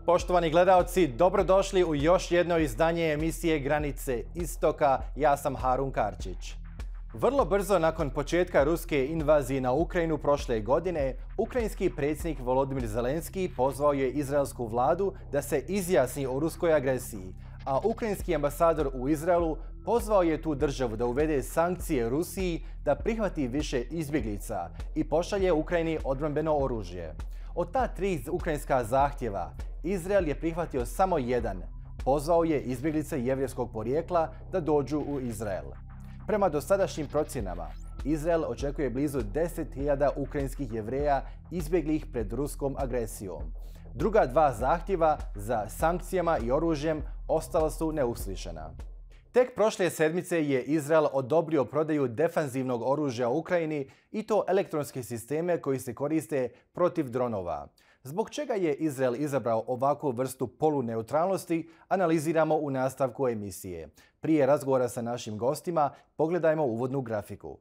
Poštovani gledaoci, dobrodošli u još jedno izdanje emisije Granice Istoka. Ja sam Harun Karčić. Vrlo brzo nakon početka ruske invazije na Ukrajinu prošle godine, ukrajinski predsjednik Volodimir Zelenski pozvao je izraelsku vladu da se izjasni o ruskoj agresiji, a ukrajinski ambasador u Izraelu pozvao je tu državu da uvede sankcije Rusiji, da prihvati više izbjeglica i pošalje Ukrajini odbrambeno oružje. Od ta tri ukrajinska zahtjeva, Izrael je prihvatio samo jedan. Pozvao je izbjeglice jevrejskog porijekla da dođu u Izrael. Prema dosadašnjim procjenama, Izrael očekuje blizu 10.000 ukrajinskih Jevreja izbjeglih pred ruskom agresijom. Druga dva zahtjeva za sankcijama i oružjem ostala su neuslišena. Tek prošle sedmice je Izrael odobrio prodaju defanzivnog oružja Ukrajini i to elektronske sisteme koji se koriste protiv dronova. Zbog čega je Izrael izabrao ovakvu vrstu poluneutralnosti, analiziramo u nastavku emisije. Prije razgovora sa našim gostima, pogledajmo uvodnu grafiku.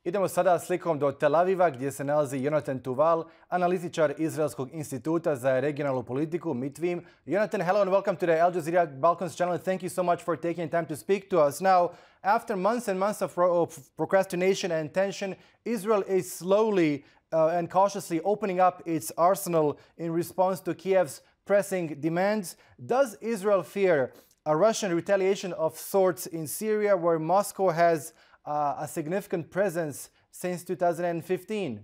Idemo sada slikom do Tel Aviva gdje se nalazi Yonathan Touval, analitičar Izraelskog instituta za regionalnu politiku, MITVIM. Yonathan, hello and welcome to the Al Jazeera Balkans channel. Thank you so much for taking time to speak to us. Now, after months and months of procrastination and tension, Israel is slowly and cautiously opening up its arsenal in response to Kiev's pressing demands. Does Israel fear a Russian retaliation of sorts in Syria, where Moscow has a significant presence since 2015?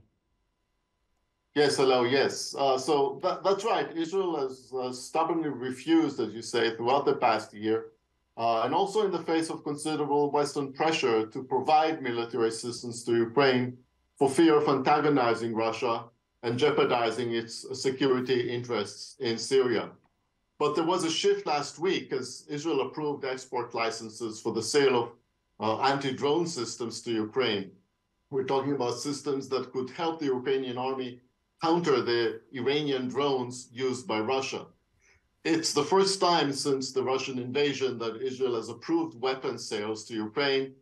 Yes, hello, yes. So that's right. Israel has stubbornly refused, as you say, throughout the past year, and also in the face of considerable Western pressure to provide military assistance to Ukraine for fear of antagonizing Russia and jeopardizing its security interests in Syria. But there was a shift last week as Israel approved export licenses for the sale of anti-drone systems to Ukraine. We're talking about systems that could help the Ukrainian army counter the Iranian drones used by Russia. It's the first time since the Russian invasion that Israel has approved weapons sales to Ukraine,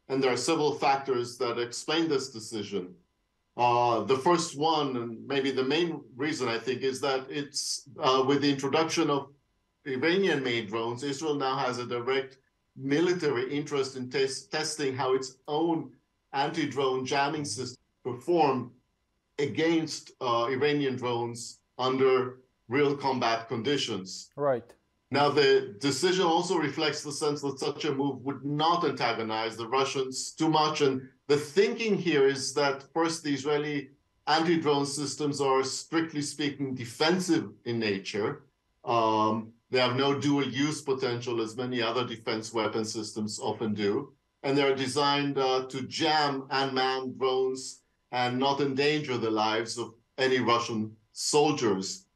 and there are several factors that explain this decision. The first one, and maybe the main reason, I think, is that it's with the introduction of Iranian-made drones, Israel now has a direct military interest in testing how its own anti-drone jamming system perform against Iranian drones under real combat conditions. Right. Now, the decision also reflects the sense that such a move would not antagonize the Russians too much. And the thinking here is that, first, the Israeli anti-drone systems are, strictly speaking, defensive in nature. They have no dual use potential as many other defense weapon systems often do. And they're designed to jam unmanned drones and not endanger the lives of any Russian soldiers.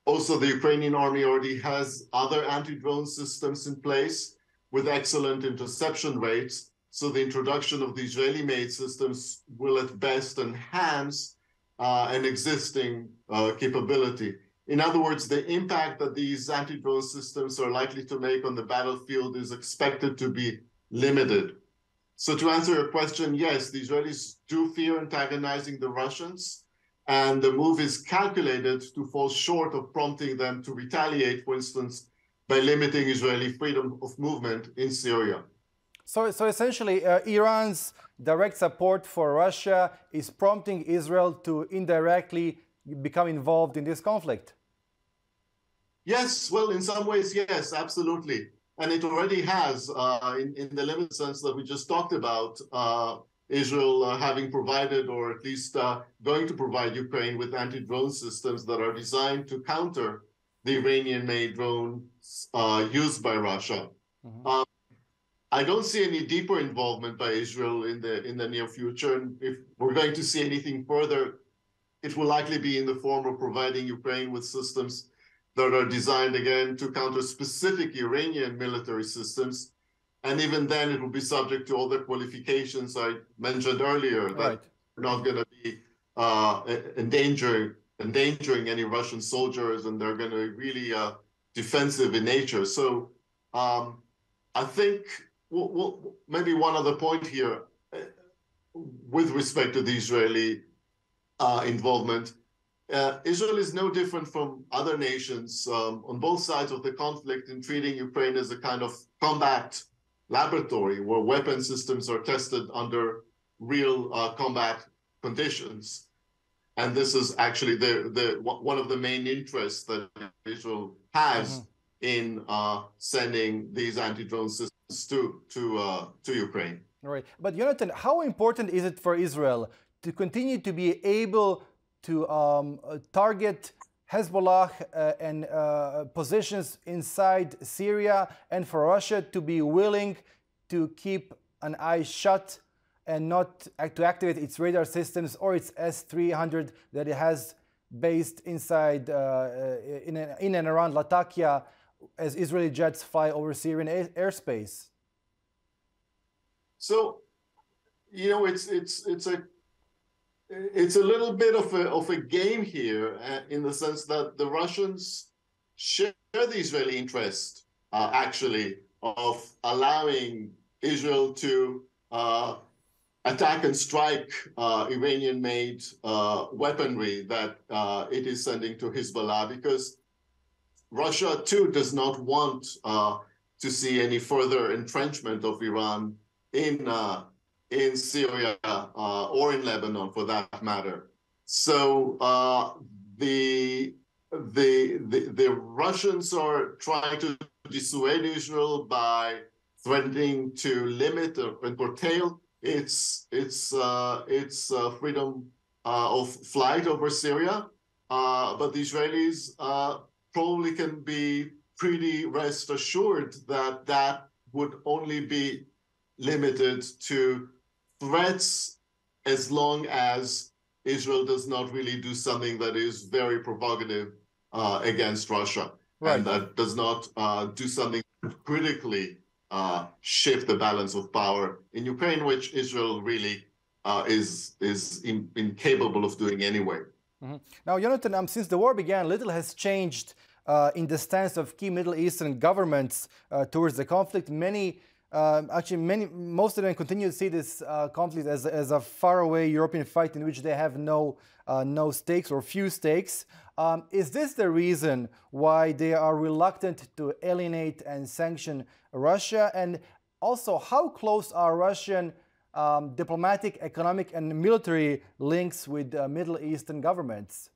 Also, the Ukrainian army already has other anti-drone systems in place with excellent interception rates. So the introduction of the Israeli-made systems will at best enhance an existing capability. In other words, the impact that these anti-drone systems are likely to make on the battlefield is expected to be limited. So to answer your question, yes, the Israelis do fear antagonizing the Russians, and the move is calculated to fall short of prompting them to retaliate, for instance, by limiting Israeli freedom of movement in Syria. So essentially, Iran's direct support for Russia is prompting Israel to indirectly become involved in this conflict. Yes, well, in some ways, yes, absolutely. And it already has, in the limited sense that we just talked about, Israel having provided, or at least going to provide Ukraine with anti-drone systems that are designed to counter the Iranian-made drones used by Russia. Mm-hmm. I don't see any deeper involvement by Israel in the near future. And if we're going to see anything further, it will likely be in the form of providing Ukraine with systems that are designed, again, to counter specific Iranian military systems. And even then, it will be subject to all the qualifications I mentioned earlier, that we're not going to be endangering any Russian soldiers, and they're going to be really defensive in nature. So I think maybe one other point here with respect to the Israeli involvement. Israel is no different from other nations on both sides of the conflict in treating Ukraine as a kind of combat laboratory where weapon systems are tested under real combat conditions. And this is actually one of the main interests that Israel has in sending these anti-drone systems to Ukraine. Right. But Yonathan, how important is it for Israel to continue to be able to target Hezbollah and positions inside Syria, and for Russia to be willing to keep an eye shut and not to activate its radar systems or its S-300 that it has based inside in and around Latakia as Israeli jets fly over Syrian airspace? So, you know, it's a little bit of a game here in the sense that the Russians share the Israeli interest, actually, of allowing Israel to attack and strike Iranian-made weaponry that it is sending to Hezbollah, because Russia, too, does not want to see any further entrenchment of Iran in Syria or in Lebanon, for that matter. So the Russians are trying to dissuade Israel by threatening to limit and curtail its freedom of flight over Syria. But the Israelis probably can be pretty rest assured that that would only be limited to threats as long as Israel does not really do something that is very provocative against Russia, and that does not do something to critically shift the balance of power in Ukraine, which Israel really is incapable of doing anyway. Mm-hmm. Now, Yonathan, since the war began, little has changed in the stance of key Middle Eastern governments towards the conflict. Most of them continue to see this conflict as a faraway European fight in which they have no stakes or few stakes. Is this the reason why they are reluctant to alienate and sanction Russia? And also, how close are Russian diplomatic, economic, and military links with Middle Eastern governments?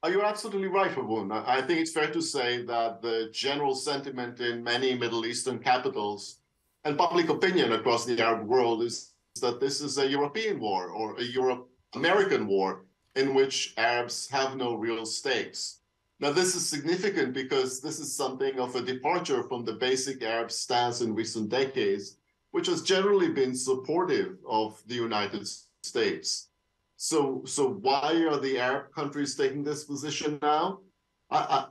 You're absolutely right, Harun. I think it's fair to say that the general sentiment in many Middle Eastern capitals and public opinion across the Arab world is that this is a European war or a Europe-American war in which Arabs have no real stakes. Now, this is significant because this is something of a departure from the basic Arab stance in recent decades, which has generally been supportive of the United States. So why are the Arab countries taking this position now?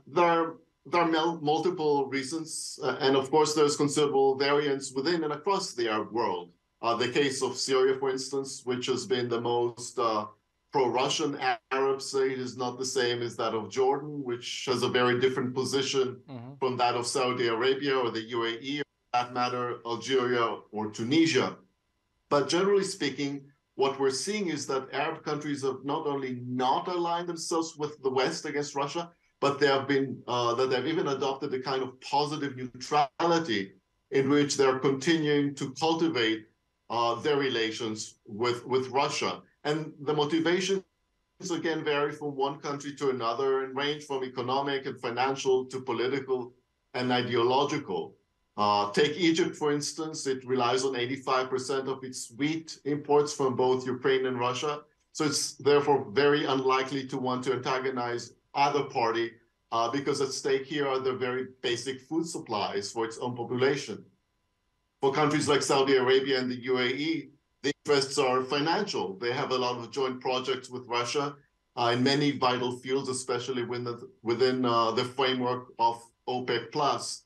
There are multiple reasons, and of course there's considerable variance within and across the Arab world. The case of Syria, for instance, which has been the most pro-Russian Arab state, is not the same as that of Jordan, which has a very different position from that of Saudi Arabia or the UAE, or for that matter, Algeria or Tunisia. But generally speaking, what we're seeing is that Arab countries have not only not aligned themselves with the West against Russia, but they have been that they've even adopted a kind of positive neutrality in which they're continuing to cultivate their relations with Russia. And the motivations, again, vary from one country to another and range from economic and financial to political and ideological. Take Egypt, for instance. It relies on 85% of its wheat imports from both Ukraine and Russia. So it's therefore very unlikely to want to antagonize either party because at stake here are the very basic food supplies for its own population. For countries like Saudi Arabia and the UAE, the interests are financial. They have a lot of joint projects with Russia in many vital fields, especially within the framework of OPEC+.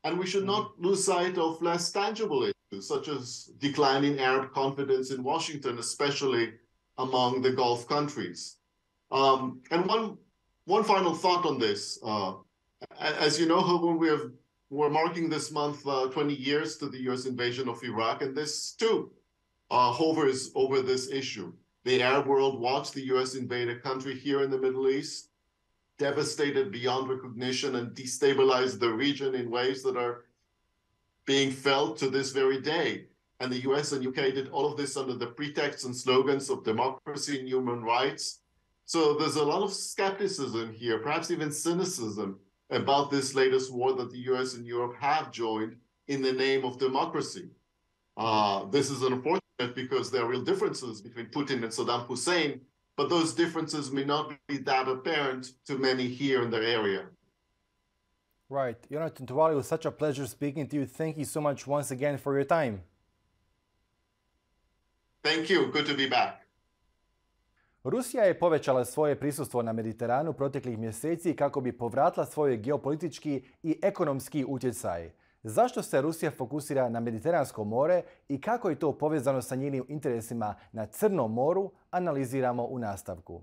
And we should not lose sight of less tangible issues, such as declining Arab confidence in Washington, especially among the Gulf countries. And one final thought on this. As you know, when we're marking this month 20 years to the US invasion of Iraq, and this too hovers over this issue. The Arab world watched the US invade a country here in the Middle East, devastated beyond recognition and destabilized the region in ways that are being felt to this very day. And the US and UK did all of this under the pretexts and slogans of democracy and human rights. So there's a lot of skepticism here, perhaps even cynicism, about this latest war that the US and Europe have joined in the name of democracy. This is unfortunate because there are real differences between Putin and Saddam Hussein, but those differences may not be that apparent to many here in the area. Right. Yonathan Touval, it was such a pleasure speaking to you. Thank you so much once again for your time. Thank you. Good to be back. Rusija je povećala svoje prisustvo na Mediteranu proteklih mjeseci kako bi povratila svoj geopolitički i ekonomski utjecaj. Zašto se Rusija fokusira na Mediteransko more i kako je to povezano sa njenim interesima na Crnom moru, analiziramo u nastavku.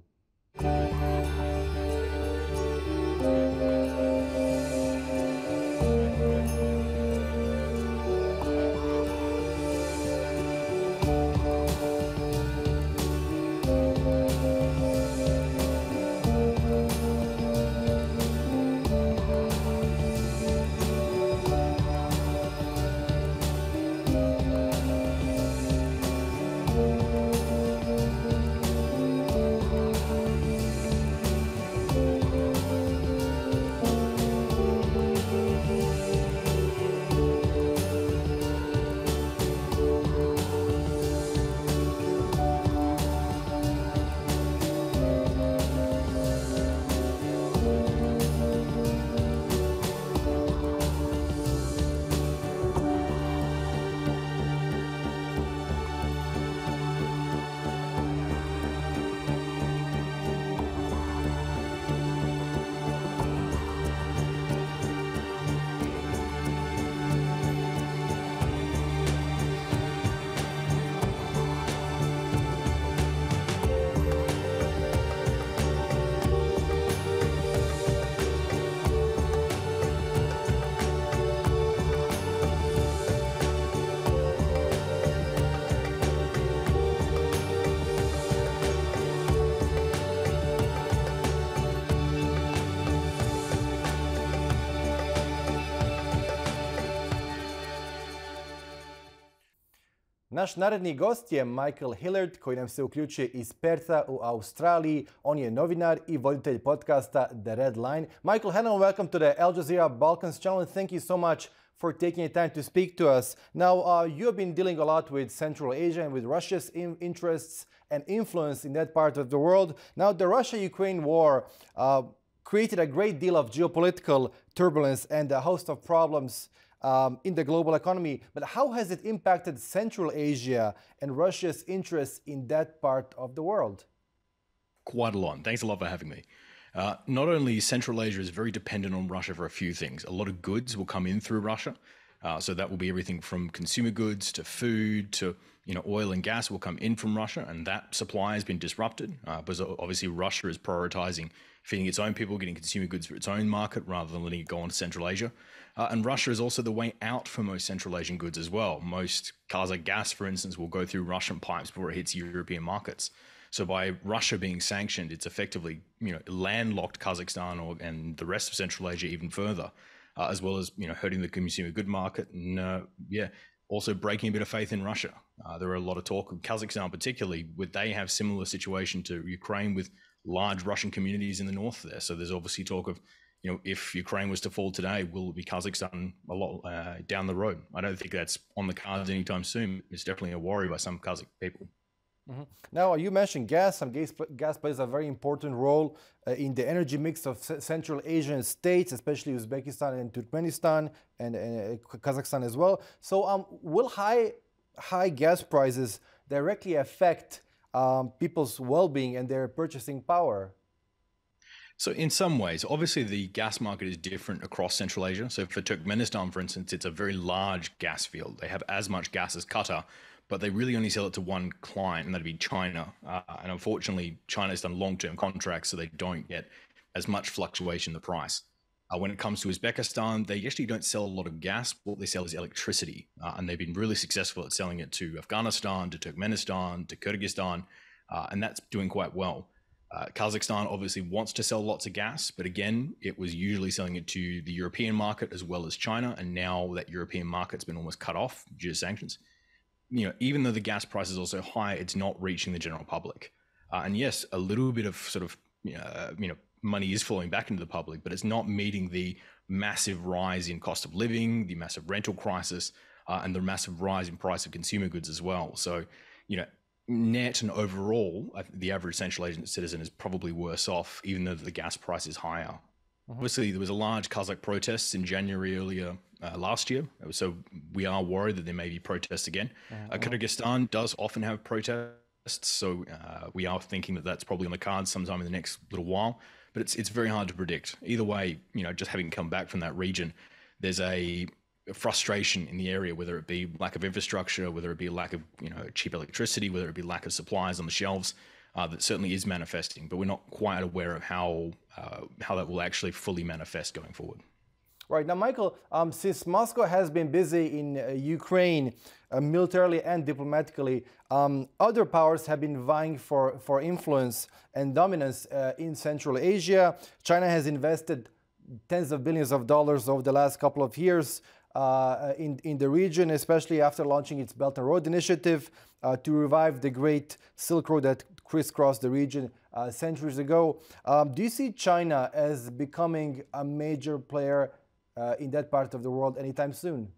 Naš naredni gost je Michael Hilliard, koji nam se uključuje iz Pertha u Australiji. On je novinar i voditelj podcasta The Red Line. Michael, hello and welcome to the Al Jazeera Balkans channel. Thank you so much for taking the time to speak to us. Now, you have been dealing a lot with Central Asia and with Russia's interests and influence in that part of the world. Now, the Russia-Ukraine war created a great deal of geopolitical turbulence and a host of problems in the global economy. But how has it impacted Central Asia and Russia's interests in that part of the world? Quite a lot. Thanks a lot for having me. Not only Central Asia is very dependent on Russia for a few things. A lot of goods will come in through Russia. So that will be everything from consumer goods to food to oil and gas will come in from Russia, and that supply has been disrupted because obviously Russia is prioritizing feeding its own people, getting consumer goods for its own market rather than letting it go on to Central Asia. And Russia is also the way out for most Central Asian goods as well. Most Kazakh gas, for instance, will go through Russian pipes before it hits European markets. So by Russia being sanctioned, it's effectively landlocked Kazakhstan and the rest of Central Asia even further, as well as hurting the consumer good market and also breaking a bit of faith in Russia. There are a lot of talk of Kazakhstan, particularly, would they have similar situation to Ukraine with large Russian communities in the north there. So there's obviously talk of, if Ukraine was to fall today, will it be Kazakhstan a lot down the road? I don't think that's on the cards anytime soon. It's definitely a worry by some Kazakh people. Mm-hmm. Now, you mentioned gas. Gas plays a very important role in the energy mix of Central Asian states, especially Uzbekistan and Turkmenistan and Kazakhstan as well. So will high gas prices directly affect people's well-being and their purchasing power? So in some ways, obviously the gas market is different across Central Asia. So for Turkmenistan, for instance, it's a very large gas field. They have as much gas as Qatar, but they really only sell it to one client, and that'd be China. And unfortunately, China's done long-term contracts, so they don't get as much fluctuation in the price. When it comes to Uzbekistan, they actually don't sell a lot of gas. What they sell is electricity, and they've been really successful at selling it to Afghanistan, to Turkmenistan, to Kyrgyzstan, and that's doing quite well. Kazakhstan obviously wants to sell lots of gas, but again, it was usually selling it to the European market as well as China, and now that European market's been almost cut off due to sanctions. Even though the gas price is also high, it's not reaching the general public. And yes, a little bit of sort of, money is flowing back into the public, but it's not meeting the massive rise in cost of living, the massive rental crisis, and the massive rise in price of consumer goods as well. So, net and overall, the average Central Asian citizen is probably worse off, even though the gas price is higher. Obviously, there was a large Kazakh protests in January earlier last year, so we are worried that there may be protests again. Kyrgyzstan does often have protests, so we are thinking that that's probably on the cards sometime in the next little while, but it's very hard to predict. Either way, just having come back from that region, there's a frustration in the area, whether it be lack of infrastructure, whether it be lack of cheap electricity, whether it be lack of supplies on the shelves. That certainly is manifesting, but we're not quite aware of how that will actually fully manifest going forward. Right. Now, Michael, since Moscow has been busy in Ukraine militarily and diplomatically, other powers have been vying for influence and dominance in Central Asia. China has invested tens of billions of dollars over the last couple of years in the region, especially after launching its Belt and Road Initiative to revive the Great Silk Road that crisscrossed the region centuries ago. Do you see China as becoming a major player in that part of the world anytime soon?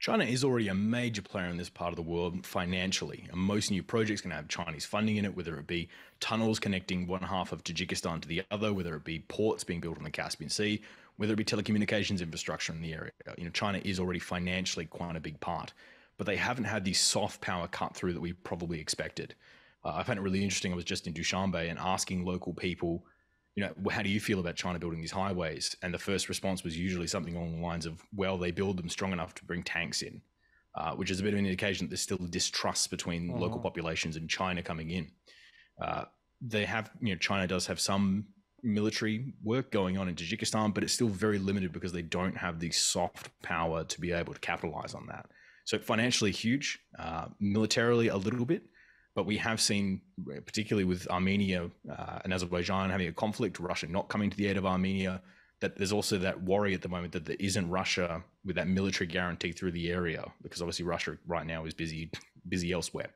China is already a major player in this part of the world financially, and most new projects can have Chinese funding in it, whether it be tunnels connecting one half of Tajikistan to the other, whether it be ports being built on the Caspian Sea, whether it be telecommunications infrastructure in the area. China is already financially quite a big part, but they haven't had the soft power cut through that we probably expected. I found it really interesting. I was just in Dushanbe and asking local people, how do you feel about China building these highways? And the first response was usually something along the lines of, well, they build them strong enough to bring tanks in, which is a bit of an indication that there's still distrust between local populations and China coming in. China does have some military work going on in Tajikistan, but it's still very limited because they don't have the soft power to be able to capitalize on that. So financially huge, militarily a little bit. But we have seen, particularly with Armenia and Azerbaijan having a conflict, Russia not coming to the aid of Armenia, that there's also that worry at the moment that there isn't Russia with that military guarantee through the area, because obviously Russia right now is busy elsewhere.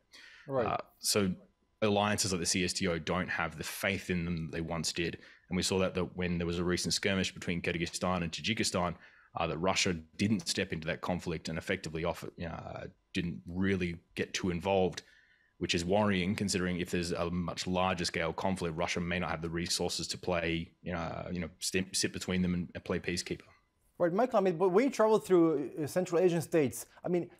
Right. So alliances like the CSTO don't have the faith in them that they once did. And we saw that when there was a recent skirmish between Kyrgyzstan and Tajikistan, that Russia didn't step into that conflict and effectively didn't really get too involved, which is worrying considering if there's a much larger scale conflict, Russia may not have the resources to play, sit between them and play peacekeeper. Right, Michael, but when you travel through Central Asian states,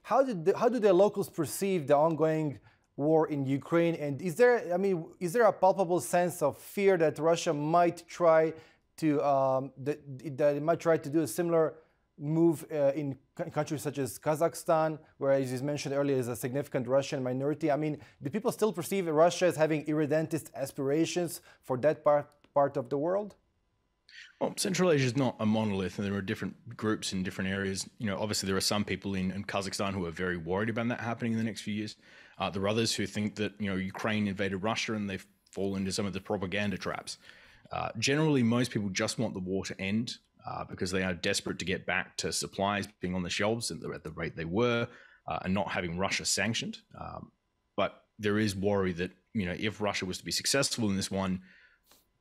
how do the locals perceive the ongoing war in Ukraine? And is there a palpable sense of fear that Russia might try to do a similar move in countries such as Kazakhstan, where, as you mentioned earlier, is a significant Russian minority? I mean, do people still perceive Russia as having irredentist aspirations for that part of the world? Well, Central Asia is not a monolith, and there are different groups in different areas. Obviously there are some people in Kazakhstan who are very worried about that happening in the next few years. There are others who think that, Ukraine invaded Russia and they've fallen into some of the propaganda traps. Generally, most people just want the war to end because they are desperate to get back to supplies being on the shelves at the rate they were and not having Russia sanctioned. But there is worry that, if Russia was to be successful in this one,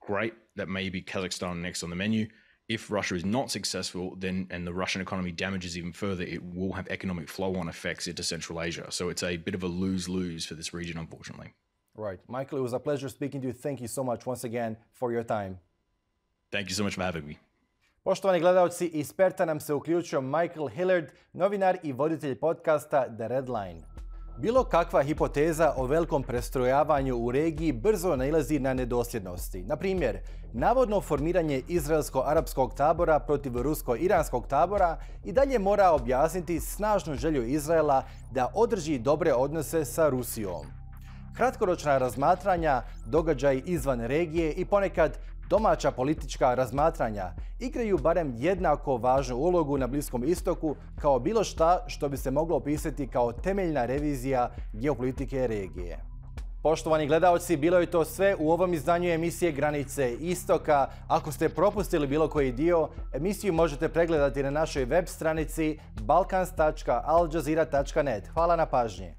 great, that may be Kazakhstan next on the menu. If Russia is not successful, then, and the Russian economy damages even further, it will have economic flow-on effects into Central Asia. So it's a bit of a lose-lose for this region, unfortunately. Right. Michael, it was a pleasure speaking to you. Thank you so much once again for your time. Thank you so much for having me. Poštovani gledalci, iz Pertha nam se uključio Michael Hilliard, novinar i voditelj podkasta The Red Line. Bilo kakva hipoteza o velikom prestrojavanju u regiji brzo nailazi na nedosljednosti. Na primjer, navodno formiranje izraelsko-arapskog tabora protiv rusko-iranskog tabora i dalje mora objasniti snažnu želju Izraela da održi dobre odnose sa Rusijom. Kratkoročna razmatranja, događaji izvan regije i ponekad domaća politička razmatranja igraju barem jednako važnu ulogu na Bliskom Istoku kao bilo šta što bi se moglo opisati kao temeljna revizija geopolitike regije. Poštovani gledalci, bilo je to sve u ovom izdanju emisije Granice Istoka. Ako ste propustili bilo koji dio, emisiju možete pregledati na našoj web stranici balkans.aljazeera.net. Hvala na pažnji.